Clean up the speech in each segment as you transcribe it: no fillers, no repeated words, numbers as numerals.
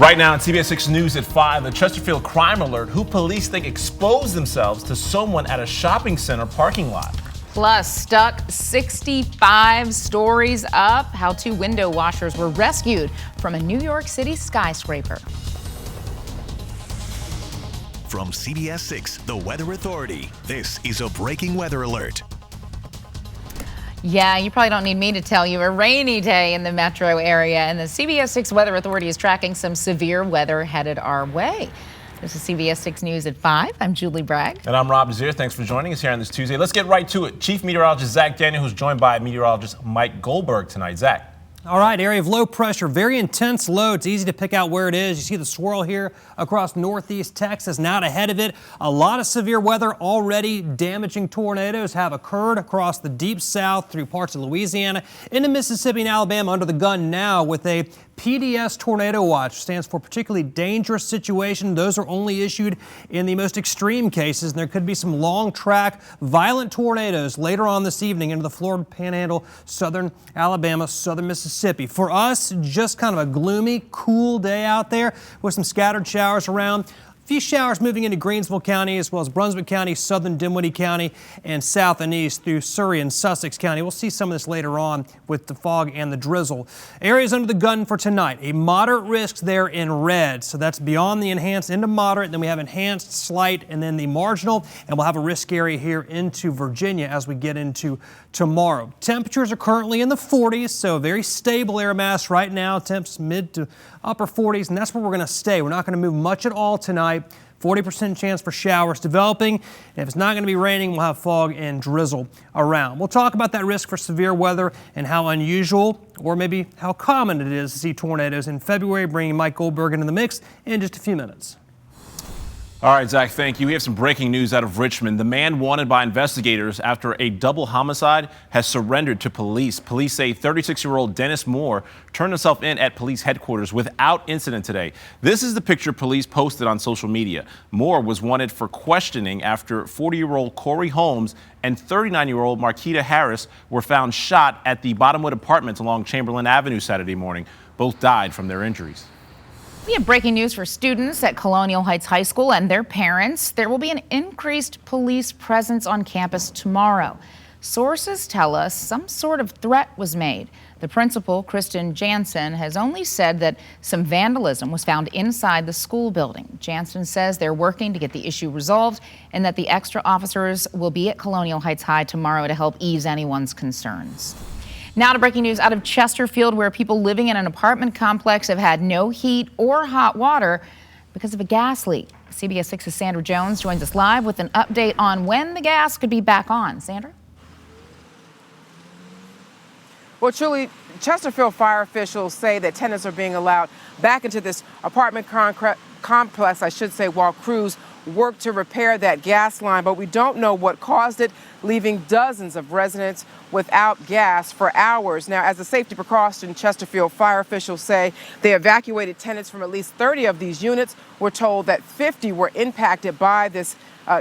Right now on CBS 6 News at 5, the Chesterfield crime alert, who police think exposed themselves to someone at a shopping center parking lot. Plus, stuck 65 stories up, how 2 window washers were rescued from a New York City skyscraper. From CBS 6, the Weather Authority, this is a breaking weather alert. Yeah, you probably don't need me to tell you, a rainy day in the metro area, and the CBS 6 Weather Authority is tracking some severe weather headed our way. This is CBS 6 News at 5. I'm Julie Bragg. And I'm Rob Desir. Thanks for joining us here on this Tuesday. Let's get right to it. Chief Meteorologist Zach Daniel, who's joined by meteorologist Mike Goldberg tonight. Zach. All right, area of low pressure, very intense low. It's easy to pick out where it is. You see the swirl here across northeast Texas, not ahead of it. A lot of severe weather already. Damaging tornadoes have occurred across the deep south through parts of Louisiana into Mississippi and Alabama. Under the gun now with a PDS tornado watch, stands for particularly dangerous situation. Those are only issued in the most extreme cases, and there could be some long track violent tornadoes later on this evening into the Florida Panhandle, southern Alabama, southern Mississippi. For us, just kind of a gloomy, cool day out there with some scattered showers around. A few showers moving into Greensville County as well as Brunswick County, southern Dinwiddie County, and south and east through Surrey and Sussex County. We'll see some of this later on with the fog and the drizzle. Areas under the gun for tonight. A moderate risk there in red, so that's beyond the enhanced into moderate. Then we have enhanced, slight, and then the marginal, and we'll have a risk area here into Virginia as we get into tomorrow. Temperatures are currently in the 40s, so very stable air mass right now. Temps mid to upper 40s, and that's where we're going to stay. We're not going to move much at all tonight. 40% chance for showers developing. And if it's not going to be raining, we'll have fog and drizzle around. We'll talk about that risk for severe weather and how unusual or maybe how common it is to see tornadoes in February, bringing Mike Goldberg into the mix in just a few minutes. All right, Zach, thank you. We have some breaking news out of Richmond. The man wanted by investigators after a double homicide has surrendered to police. Police say 36-year-old Dennis Moore turned himself in at police headquarters without incident today. This is the picture police posted on social media. Moore was wanted for questioning after 40-year-old Corey Holmes and 39-year-old Marquita Harris were found shot at the Bottomwood Apartments along Chamberlain Avenue Saturday morning. Both died from their injuries. We have breaking news for students at Colonial Heights High School and their parents. There will be an increased police presence on campus tomorrow. Sources tell us some sort of threat was made. The principal, Kristen Jansen, has only said that some vandalism was found inside the school building. Jansen says they're working to get the issue resolved and that the extra officers will be at Colonial Heights High tomorrow to help ease anyone's concerns. Now to breaking news out of Chesterfield, where people living in an apartment complex have had no heat or hot water because of a gas leak. CBS 6's Sandra Jones joins us live with an update on when the gas could be back on. Sandra? Well, truly, Chesterfield fire officials say that tenants are being allowed back into this apartment complex, while crews work to repair that gas line. But we don't know what caused it, leaving dozens of residents without gas for hours. Now, as a safety precaution, Chesterfield fire officials say they evacuated tenants from at least 30 of these units. We're told that 50 were impacted by this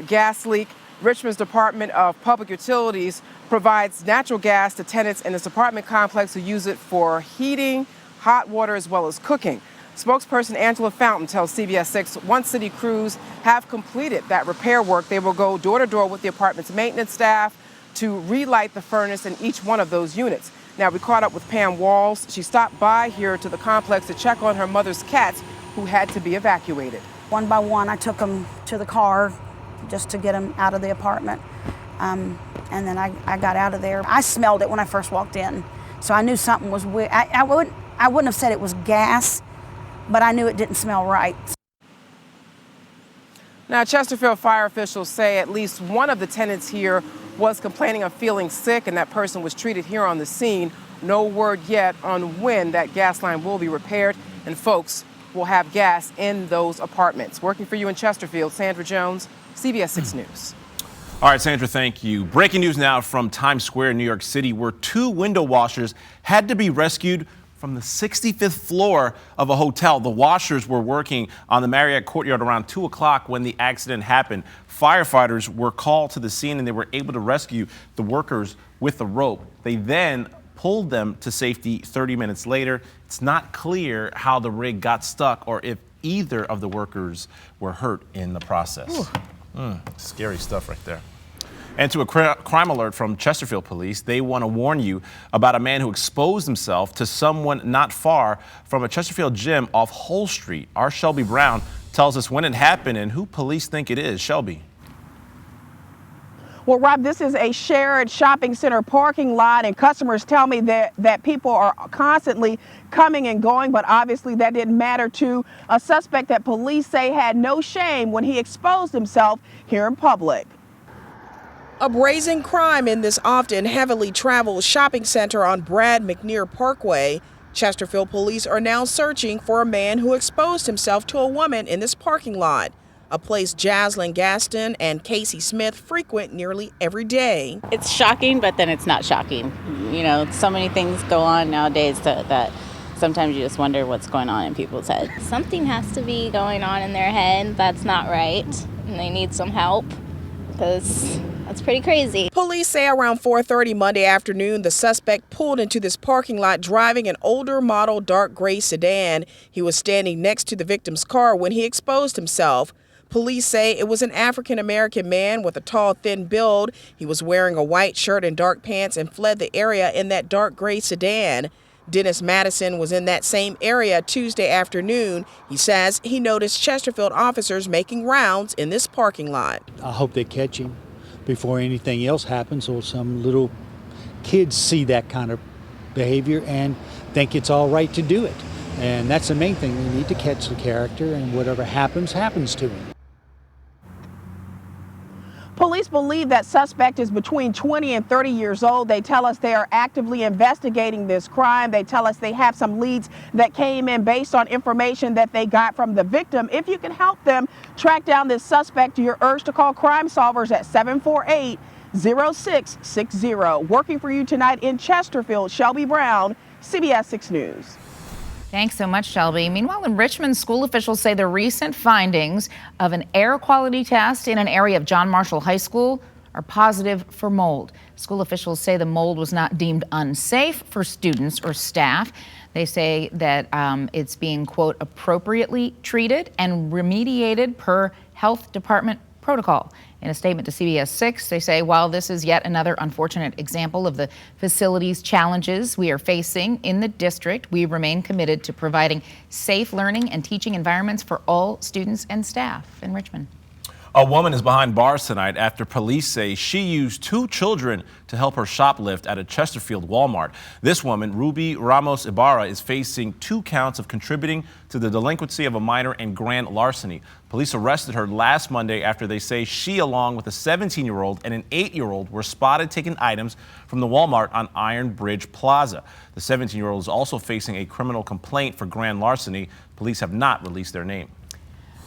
gas leak. Richmond's Department of Public Utilities provides natural gas to tenants in this apartment complex who use it for heating, hot water, as well as cooking. Spokesperson Angela Fountain tells CBS 6 once city crews have completed that repair work, they will go door to door with the apartment's maintenance staff to relight the furnace in each one of those units. Now, we caught up with Pam Walls. She stopped by here to the complex to check on her mother's cats who had to be evacuated. One by one, I took them to the car just to get them out of the apartment. And then I got out of there. I smelled it when I first walked in, so I knew something was weird. I wouldn't have said it was gas, but I knew it didn't smell right. Now, Chesterfield fire officials say at least one of the tenants here was complaining of feeling sick, and that person was treated here on the scene. No word yet on when that gas line will be repaired, and folks will have gas in those apartments. Working for you in Chesterfield, Sandra Jones, CBS 6 News. All right, Sandra, thank you. Breaking news now from Times Square in New York City, where 2 window washers had to be rescued from the 65th floor of a hotel. The washers were working on the Marriott courtyard around 2 o'clock when the accident happened. Firefighters were called to the scene and they were able to rescue the workers with the rope. They then pulled them to safety 30 minutes later. It's not clear how the rig got stuck or if either of the workers were hurt in the process. Scary stuff right there. And to a crime alert from Chesterfield police, they want to warn you about a man who exposed himself to someone not far from a Chesterfield gym off Hull Street. Our Shelby Brown tells us when it happened and who police think it is. Shelby. Well, Rob, this is a shared shopping center parking lot, and customers tell me that people are constantly coming and going, but obviously that didn't matter to a suspect that police say had no shame when he exposed himself here in public. A brazen crime in this often heavily traveled shopping center on Brad McNear Parkway. Chesterfield police are now searching for a man who exposed himself to a woman in this parking lot, a place Jaslyn Gaston and Casey Smith frequent nearly every day. It's shocking, but then it's not shocking. You know, so many things go on nowadays that sometimes you just wonder what's going on in people's heads. Something has to be going on in their head that's not right, and they need some help because that's pretty crazy. Police say around 4:30 Monday afternoon, the suspect pulled into this parking lot driving an older model dark gray sedan. He was standing next to the victim's car when he exposed himself. Police say it was an African-American man with a tall, thin build. He was wearing a white shirt and dark pants and fled the area in that dark gray sedan. Dennis Madison was in that same area Tuesday afternoon. He says he noticed Chesterfield officers making rounds in this parking lot. I hope they catch him before anything else happens, or some little kids see that kind of behavior and think it's all right to do it. And that's the main thing. We need to catch the character, and whatever happens, happens to him. Police believe that suspect is between 20 and 30 years old. They tell us they are actively investigating this crime. They tell us they have some leads that came in based on information that they got from the victim. If you can help them track down this suspect, you're urged to call Crime Solvers at 748-0660. Working for you tonight in Chesterfield, Shelby Brown, CBS 6 News. Thanks so much, Shelby. Meanwhile, in Richmond, school officials say the recent findings of an air quality test in an area of John Marshall High School are positive for mold. School officials say the mold was not deemed unsafe for students or staff. They say that it's being, quote, appropriately treated and remediated per health department protocol. In a statement to CBS 6, they say, while this is yet another unfortunate example of the facility's challenges we are facing in the district, we remain committed to providing safe learning and teaching environments for all students and staff in Richmond. A woman is behind bars tonight after police say she used 2 children to help her shoplift at a Chesterfield Walmart. This woman, Ruby Ramos Ibarra, is facing 2 counts of contributing to the delinquency of a minor and grand larceny. Police arrested her last Monday after they say she, along with a 17-year-old and an 8-year-old, were spotted taking items from the Walmart on Iron Bridge Plaza. The 17-year-old is also facing a criminal complaint for grand larceny. Police have not released their name.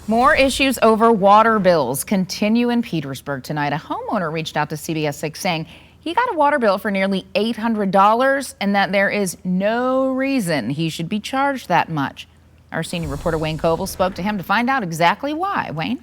More issues over water bills continue in Petersburg tonight. A homeowner reached out to CBS 6 saying he got a water bill for nearly $800 and that there is no reason he should be charged that much. Our senior reporter Wayne Koval spoke to him to find out exactly why. Wayne?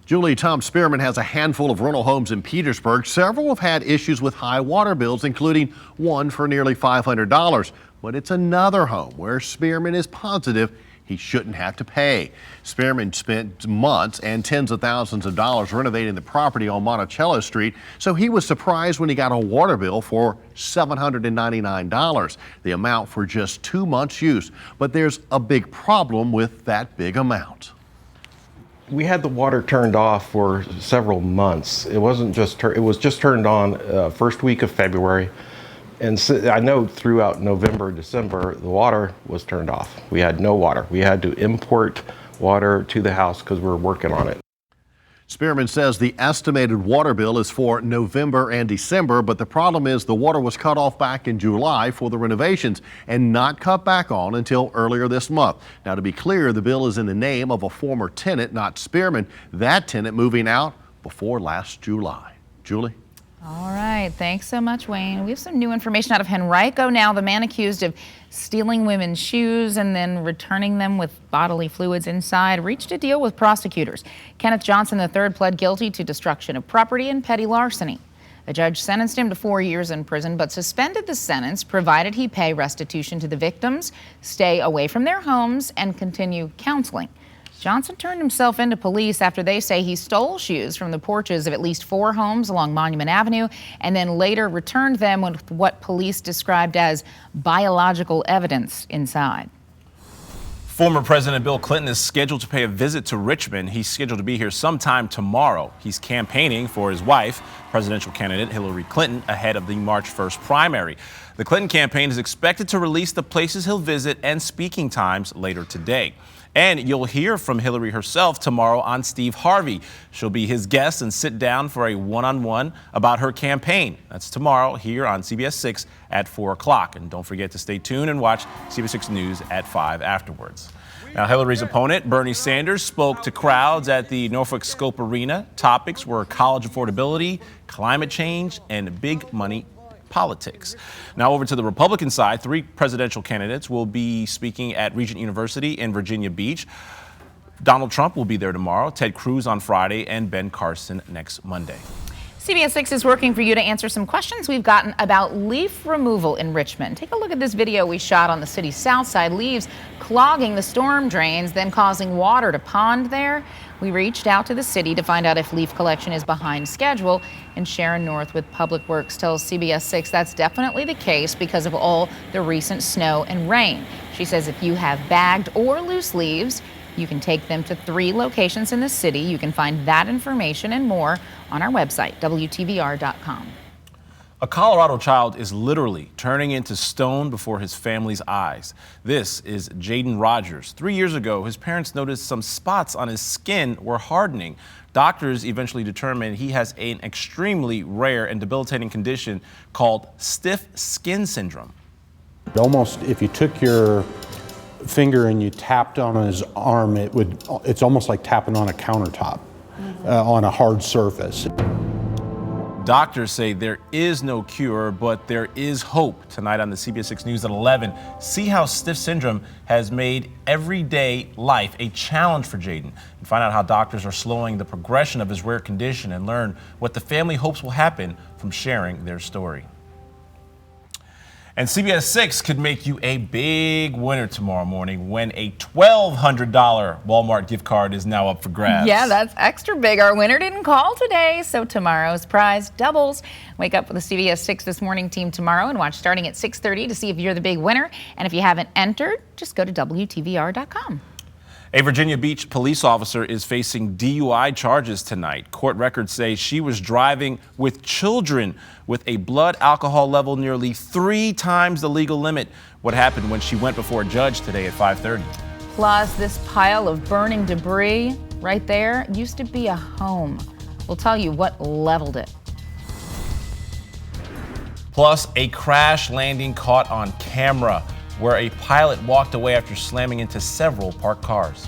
Julie, Tom Spearman has a handful of rental homes in Petersburg. Several have had issues with high water bills, including one for nearly $500. But it's another home where Spearman is positive he shouldn't have to pay. Spearman spent months and tens of thousands of dollars renovating the property on Monticello Street, so he was surprised when he got a water bill for $799, the amount for just 2 months' use. But there's a big problem with that big amount. We had the water turned off for several months. It was just turned on first week of February. And so I know throughout November, December, the water was turned off. We had no water. We had to import water to the house because we were working on it. Spearman says the estimated water bill is for November and December, but the problem is the water was cut off back in July for the renovations and not cut back on until earlier this month. Now, to be clear, the bill is in the name of a former tenant, not Spearman. That tenant moving out before last July. Julie? All right. Thanks so much, Wayne. We have some new information out of Henrico now. The man accused of stealing women's shoes and then returning them with bodily fluids inside reached a deal with prosecutors. Kenneth Johnson III pled guilty to destruction of property and petty larceny. The judge sentenced him to 4 years in prison, but suspended the sentence provided he pay restitution to the victims, stay away from their homes, and continue counseling. Johnson turned himself into police after they say he stole shoes from the porches of at least 4 homes along Monument Avenue and then later returned them with what police described as biological evidence inside. Former President Bill Clinton is scheduled to pay a visit to Richmond. He's scheduled to be here sometime tomorrow. He's campaigning for his wife, presidential candidate Hillary Clinton, ahead of the March 1st primary. The Clinton campaign is expected to release the places he'll visit and speaking times later today. And you'll hear from Hillary herself tomorrow on Steve Harvey. She'll be his guest and sit down for a one-on-one about her campaign. That's tomorrow here on CBS 6 at 4 o'clock. And don't forget to stay tuned and watch CBS 6 News at 5 afterwards. Now, Hillary's opponent, Bernie Sanders, spoke to crowds at the Norfolk Scope Arena. Topics were college affordability, climate change, and big money politics. Now over to the Republican side, 3 presidential candidates will be speaking at Regent University in Virginia Beach. Donald Trump will be there tomorrow, Ted Cruz on Friday, and Ben Carson next Monday. CBS 6 is working for you to answer some questions we've gotten about leaf removal in Richmond. Take a look at this video we shot on the city's south side. Leaves clogging the storm drains, then causing water to pond there. We reached out to the city to find out if leaf collection is behind schedule, and Sharon North with Public Works tells CBS 6 that's definitely the case because of all the recent snow and rain. She says if you have bagged or loose leaves, you can take them to 3 locations in the city. You can find that information and more on our website, WTVR.com. A Colorado child is literally turning into stone before his family's eyes. This is Jaden Rogers. 3 years ago, his parents noticed some spots on his skin were hardening. Doctors eventually determined he has an extremely rare and debilitating condition called stiff skin syndrome. Almost, if you took your finger and you tapped on his arm, it's almost like tapping on a countertop on a hard surface. Doctors say there is no cure, but there is hope. Tonight on the CBS 6 News at 11, see how stiff syndrome has made everyday life a challenge for Jaden, and find out how doctors are slowing the progression of his rare condition, and learn what the family hopes will happen from sharing their story. And CBS 6 could make you a big winner tomorrow morning when a $1,200 Walmart gift card is now up for grabs. Yeah, that's extra big. Our winner didn't call today, so tomorrow's prize doubles. Wake up with the CBS 6 This Morning team tomorrow and watch starting at 6:30 to see if you're the big winner. And if you haven't entered, just go to WTVR.com. A Virginia Beach police officer is facing DUI charges tonight. Court records say she was driving with children with a blood alcohol level nearly 3 times the legal limit. What happened when she went before a judge today at 5:30. Plus, this pile of burning debris right there used to be a home. We'll tell you what leveled it. Plus, a crash landing caught on camera where a pilot walked away after slamming into several parked cars.